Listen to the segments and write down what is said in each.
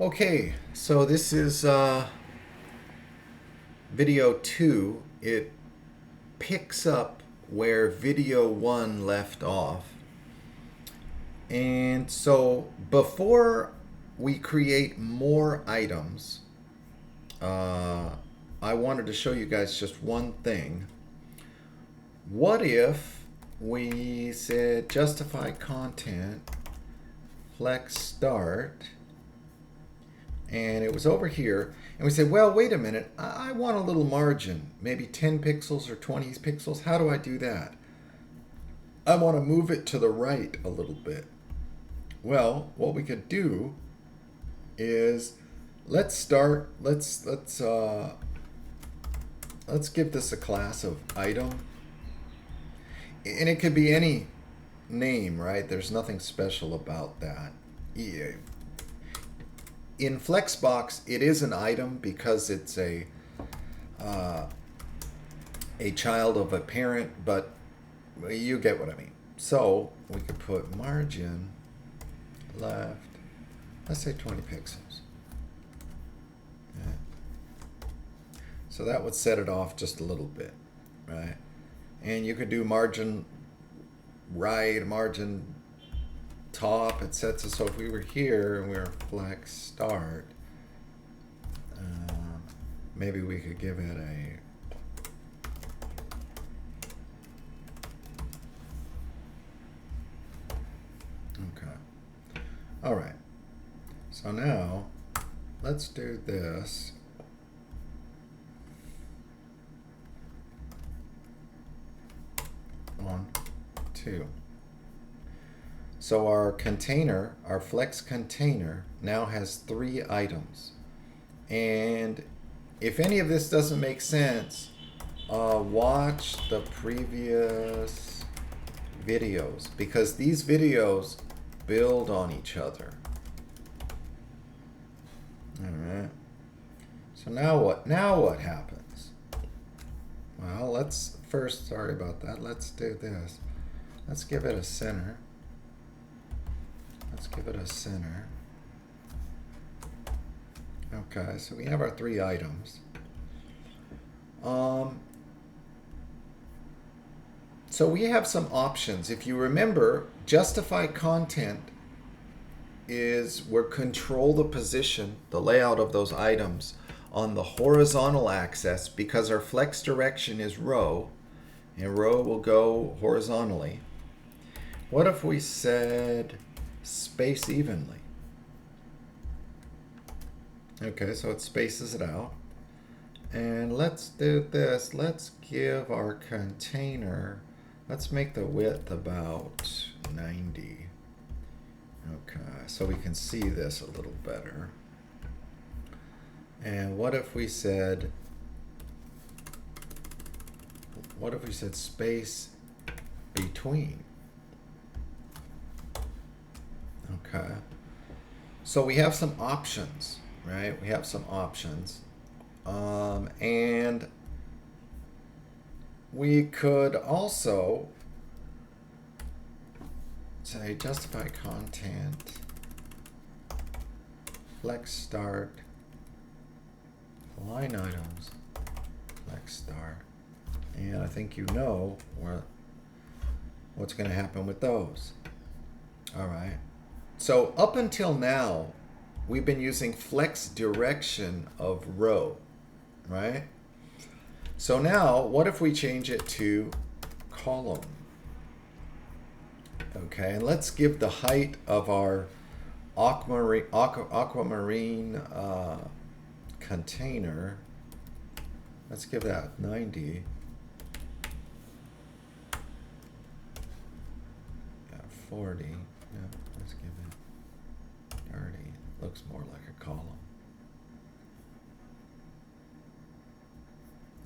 Okay, so this is video 2. It picks up where video 1 left off. And so before we create more items, I wanted to show you guys just one thing. What if we said justify content, flex start, and it was over here, and we said, well, wait a minute, I want a little margin, maybe 10 pixels or 20 pixels. How do I do that? I want to move it to the right a little bit. Well, what we could do is let's give this a class of item, and it could be any name, right? There's nothing special about that. Yeah. In flexbox, it is an item because it's a child of a parent, but you get what I mean. So we could put margin left, let's say 20 pixels. Okay. So that would set it off just a little bit, right? And you could do margin right, margin top, etc. So if we were here and we were flex start, maybe we could give it a okay. All right. So now let's do this. One, two. So our container, our flex container, now has 3 items. And if any of this doesn't make sense, watch the previous videos, because these videos build on each other. All right. So now what? Now what happens? Well, let's first, sorry about that. Let's do this. Let's give it a center. Let's give it a center. Okay, so we have our 3 items. So we have some options. If you remember, justify content is we'll control the position, the layout of those items on the horizontal axis, because our flex direction is row, and row will go horizontally. What if we said space evenly? Okay, so it spaces it out. And let's do this. Let's give our container, let's make the width about 90. Okay, so we can see this a little better. And what if we said space between? Okay. So we have some options, right? We have some options. And we could also say justify content, flex start, line items, flex start. And I think you know what's going to happen with those. All right. So up until now, we've been using flex direction of row, right? So now, what if we change it to column? Okay, and let's give the height of our aquamarine container, let's give that 90. Yeah, 40. Yeah, let's give it 30. Looks more like a column.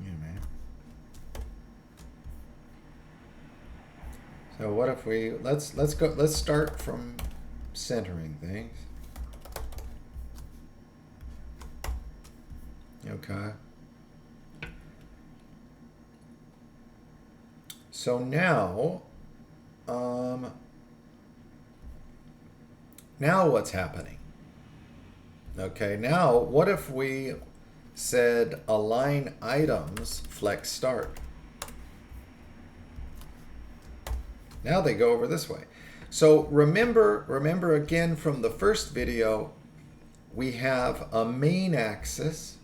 Yeah, man. So what if we let's start from centering things. Okay. So now now what's happening? Okay, now what if we said align items flex start? Now they go over this way. So remember again from the first video, we have a main axis.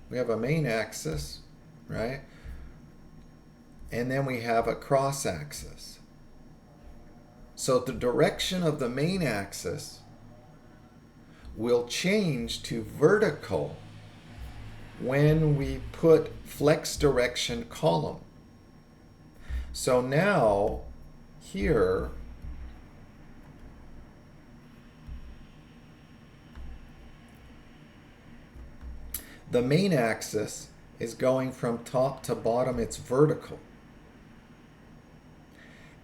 We have a main axis, right? And then we have a cross axis. So the direction of the main axis will change to vertical when we put flex direction column. So now here, the main axis is going from top to bottom, it's vertical.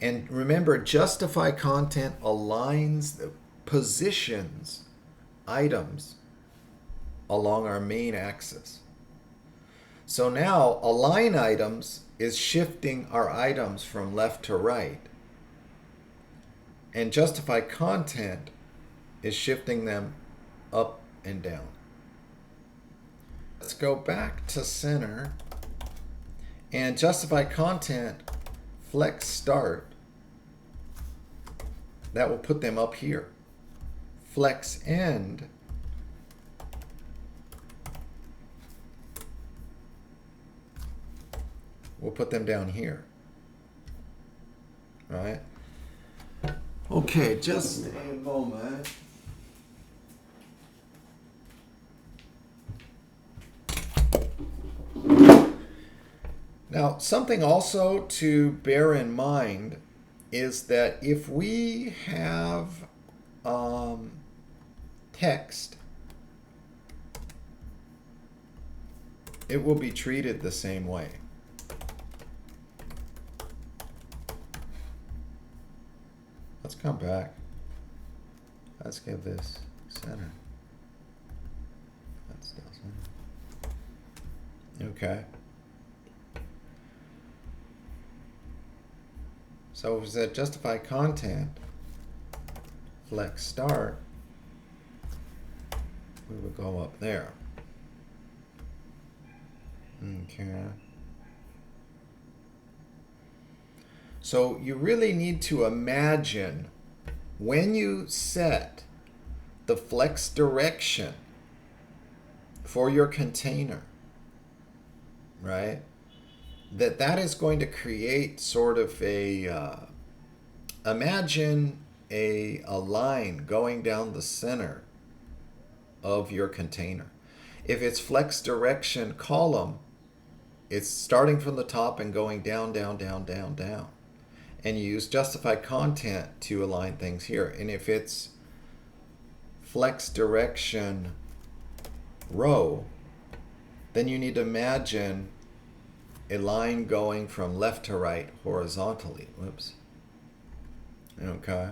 And remember, justify content aligns the positions items along our main axis. So now align items is shifting our items from left to right. And justify content is shifting them up and down. Let's go back to center and justify content, flex start. That will put them up here. Flex end we'll put them down here. All right? Okay, just a moment. Now, something also to bear in mind is that if we have text, it will be treated the same way. Let's come back. Let's give this center. That's still center. Okay. So if we said justify content, flex start, we would go up there. Okay. So you really need to imagine when you set the flex direction for your container, right? That is going to create sort of a, imagine a line going down the center of your container. If it's flex direction column, it's starting from the top and going down, down, down, down, down. And you use justify content to align things here. And if it's flex direction row, then you need to imagine a line going from left to right horizontally. Whoops. Okay.